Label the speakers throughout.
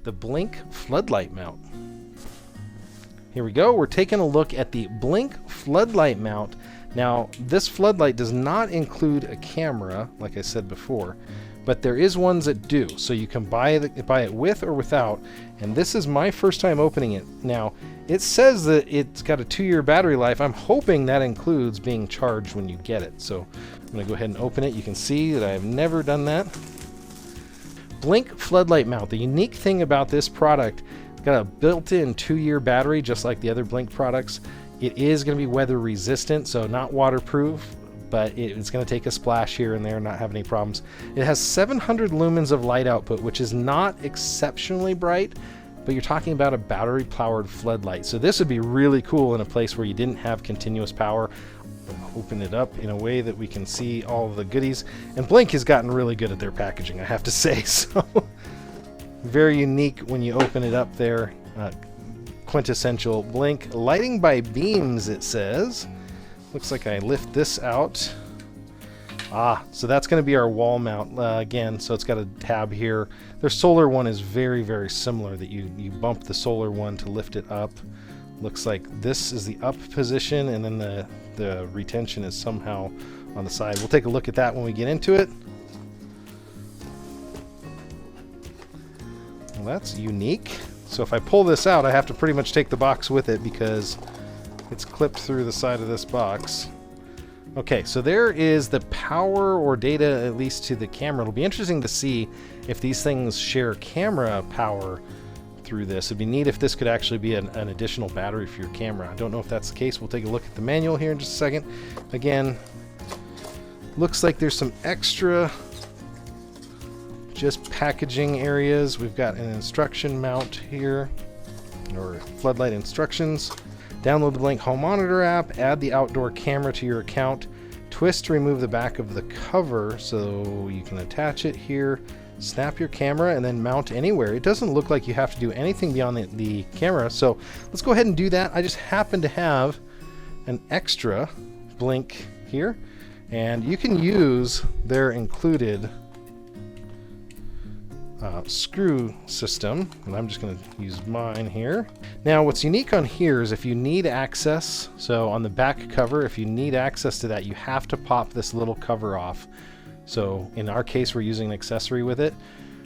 Speaker 1: the Blink floodlight mount. Here we go. We're taking a look at the Blink floodlight mount. Now, this floodlight does not include a camera, like I said before, but there is ones that do. So you can buy it with or without, and this is my first time opening it. Now, it says that it's got a 2-year battery life. I'm hoping that includes being charged when you get it. So I'm going to go ahead and open it. You can see that I've never done that. Blink floodlight mount. The unique thing about this product, it's got a built-in 2-year battery, just like the other Blink products. It is going to be weather resistant, so not waterproof, but it's going to take a splash here and there, not have any problems. It has 700 lumens of light output, which is not exceptionally bright, but you're talking about a battery-powered floodlight. So this would be really cool in a place where you didn't have continuous power. Open it up in a way that we can see all of the goodies. And Blink has gotten really good at their packaging, I have to say. So very unique when you open it up there. Quintessential Blink. Lighting by beams, it says. Looks like I lift this out. So that's going to be our wall mount again. So it's got a tab here. Their solar one is very, very similar, that you bump the solar one to lift it up. Looks like this is the up position, and then the retention is somehow on the side. We'll take a look at that when we get into it. Well, that's unique. So if I pull this out, I have to pretty much take the box with it because it's clipped through the side of this box. Okay, so there is the power or data, at least to the camera. It'll be interesting to see if these things share camera power through this. It'd be neat if this could actually be an additional battery for your camera. I don't know if that's the case. We'll take a look at the manual here in just a second. Again, looks like there's some extra just packaging areas. We've got an instruction mount here, or floodlight instructions. Download the Blink Home Monitor app, add the outdoor camera to your account, twist to remove the back of the cover so you can attach it here, snap your camera, and then mount anywhere. It doesn't look like you have to do anything beyond the camera, so let's go ahead and do that. I just happen to have an extra Blink here, and you can use their included screw system, and I'm just going to use mine here. Now what's unique on here is if you need access, so on the back cover, if you need access to that, you have to pop this little cover off. So in our case, we're using an accessory with it,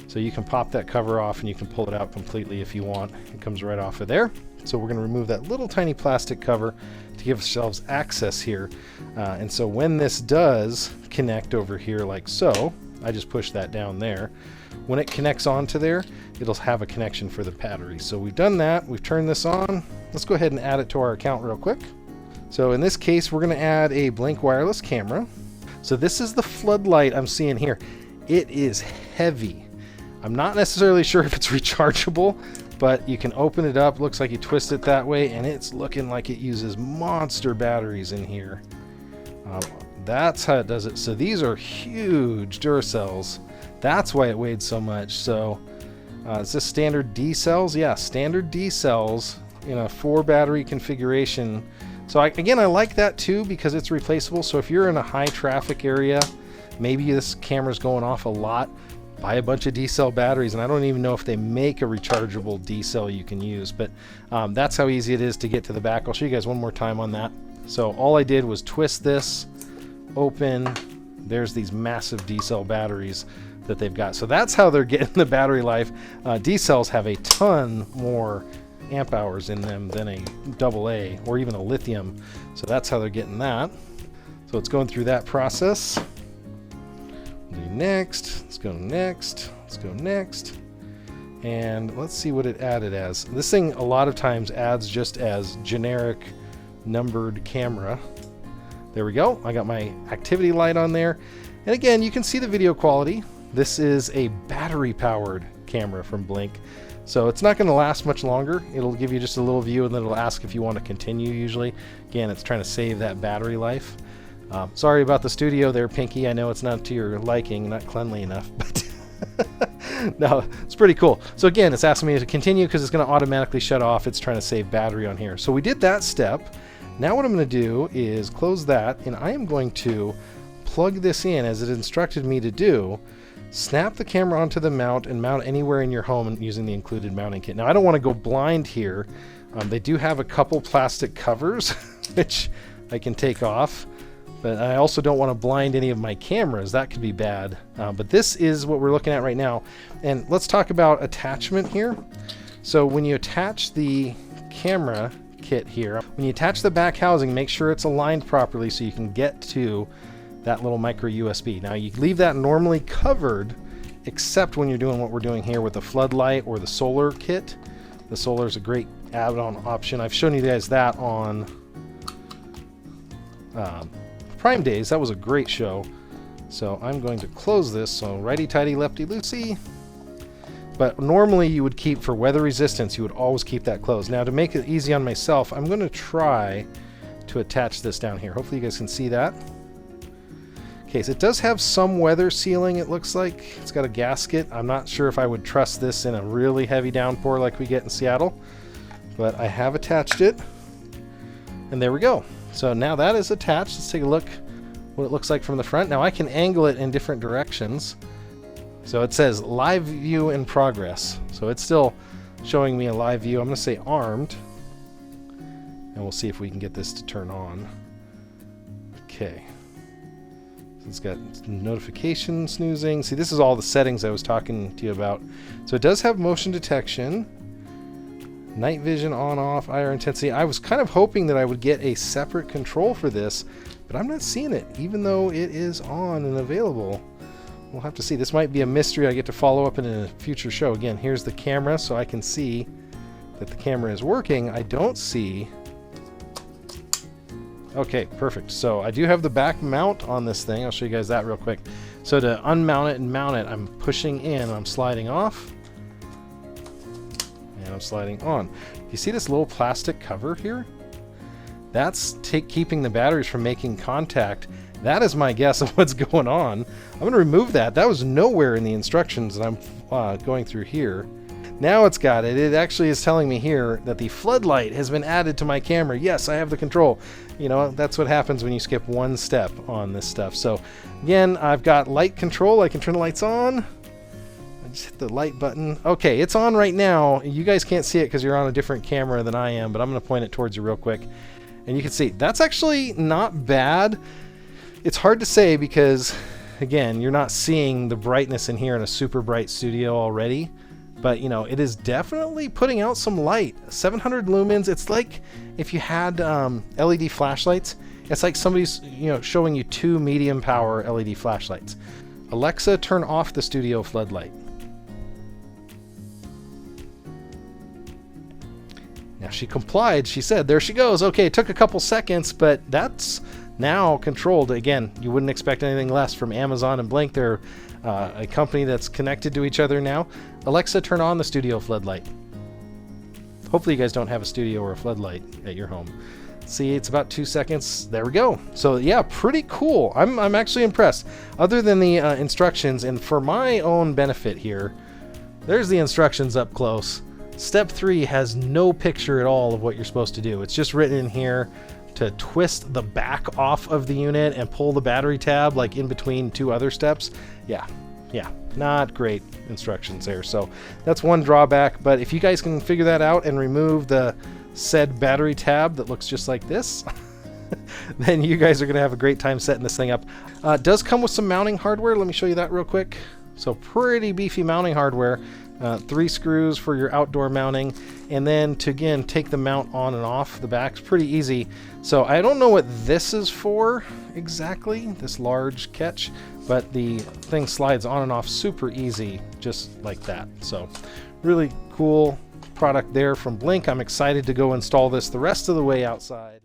Speaker 1: so you can pop that cover off and you can pull it out completely if you want. It comes right off of there. So we're going to remove that little tiny plastic cover to give ourselves access here, and so when this does connect over here like so, I just push that down there. When it connects onto there, it'll have a connection for the battery. So we've done that. We've turned this on. Let's go ahead and add it to our account real quick. So in this case, we're going to add a Blink wireless camera. So this is the floodlight I'm seeing here. It is heavy. I'm not necessarily sure if it's rechargeable, but you can open it up. Looks like you twist it that way, and it's looking like it uses monster batteries in here. That's how it does it. So these are huge Duracells. That's why it weighed so much. So is this standard D cells? Yeah, standard D cells in a 4 battery configuration. So I like that too because it's replaceable. So if you're in a high traffic area, maybe this camera's going off a lot, buy a bunch of D cell batteries. And I don't even know if they make a rechargeable D cell you can use, but that's how easy it is to get to the back. I'll show you guys one more time on that. So all I did was twist this, open, there's these massive D cell batteries that they've got. So that's how they're getting the battery life. D cells have a ton more amp hours in them than a AA or even a lithium. So that's how they're getting that. So it's going through that process. We'll do next. Let's go next. Let's go next. And let's see what it added as. This thing a lot of times adds just as generic numbered camera. There we go. I got my activity light on there. And again, you can see the video quality. This is a battery powered camera from Blink. So it's not going to last much longer. It'll give you just a little view and then it'll ask if you want to continue usually. Again, it's trying to save that battery life. Sorry about the studio there, Pinky. I know it's not to your liking, not cleanly enough, but no, it's pretty cool. So again, it's asking me to continue because it's going to automatically shut off. It's trying to save battery on here. So we did that step. Now what I'm going to do is close that, and I am going to plug this in as it instructed me to do. Snap the camera onto the mount and mount anywhere in your home using the included mounting kit. Now I don't want to go blind here. They do have a couple plastic covers which I can take off, but I also don't want to blind any of my cameras. That could be bad. But this is what we're looking at right now. And let's talk about attachment here. So when you attach the camera kit here, when you attach the back housing, make sure it's aligned properly so you can get to that little micro USB. Now you leave that normally covered, except when you're doing what we're doing here with the floodlight or the solar kit. The solar is a great add-on option. I've shown you guys that on Prime Days. That was a great show. So I'm going to close this. So righty-tighty, lefty-loosey. But normally you would keep, for weather resistance, you would always keep that closed. Now to make it easy on myself, I'm going to try to attach this down here. Hopefully you guys can see that. Okay, so it does have some weather sealing, it looks like. It's got a gasket. I'm not sure if I would trust this in a really heavy downpour like we get in Seattle, but I have attached it. And there we go. So now that is attached. Let's take a look what it looks like from the front. Now I can angle it in different directions. So it says live view in progress. So it's still showing me a live view. I'm going to say armed. And we'll see if we can get this to turn on. Okay. It's got notification snoozing. See, this is all the settings I was talking to you about. So it does have motion detection, night vision on off, IR intensity. I was kind of hoping that I would get a separate control for this, but I'm not seeing it, even though it is on and available. We'll have to see. This might be a mystery I get to follow up in a future show. Again, here's the camera, so I can see that the camera is working. I don't see... Okay, perfect. So I do have the back mount on this thing. I'll show you guys that real quick. So to unmount it and mount it, I'm pushing in, I'm sliding off, and I'm sliding on. You see this little plastic cover here? That's keeping the batteries from making contact. That is my guess of what's going on. I'm going to remove that. That was nowhere in the instructions that I'm going through here. Now it's got it. It actually is telling me here that the floodlight has been added to my camera. Yes, I have the control. You know, that's what happens when you skip one step on this stuff. So again, I've got light control. I can turn the lights on. I just hit the light button. Okay, it's on right now. You guys can't see it because you're on a different camera than I am, but I'm going to point it towards you real quick. And you can see that's actually not bad. It's hard to say because, again, you're not seeing the brightness in here in a super bright studio already. But, you know, it is definitely putting out some light. 700 lumens. It's like if you had LED flashlights. It's like somebody's, you know, showing you 2 medium power LED flashlights. Alexa, turn off the studio floodlight. Now she complied. She said, there she goes. Okay, it took a couple seconds, but that's now controlled. Again, you wouldn't expect anything less from Amazon and Blink. They're a company that's connected to each other now. Alexa, turn on the studio floodlight. Hopefully you guys don't have a studio or a floodlight at your home. See, it's about 2 seconds. There we go. So yeah, pretty cool. I'm actually impressed. Other than the instructions, and for my own benefit here, there's the instructions up close. Step 3 has no picture at all of what you're supposed to do. It's just written in here to twist the back off of the unit and pull the battery tab like in between 2 other steps. Yeah, not great instructions there. So that's one drawback, but if you guys can figure that out and remove the said battery tab that looks just like this, then you guys are going to have a great time setting this thing up. It does come with some mounting hardware. Let me show you that real quick. So pretty beefy mounting hardware. 3 screws for your outdoor mounting, and then to again take the mount on and off the back. It's pretty easy. So I don't know what this is for exactly, this large catch, but the thing slides on and off super easy, just like that. So really cool product there from Blink. I'm excited to go install this the rest of the way outside.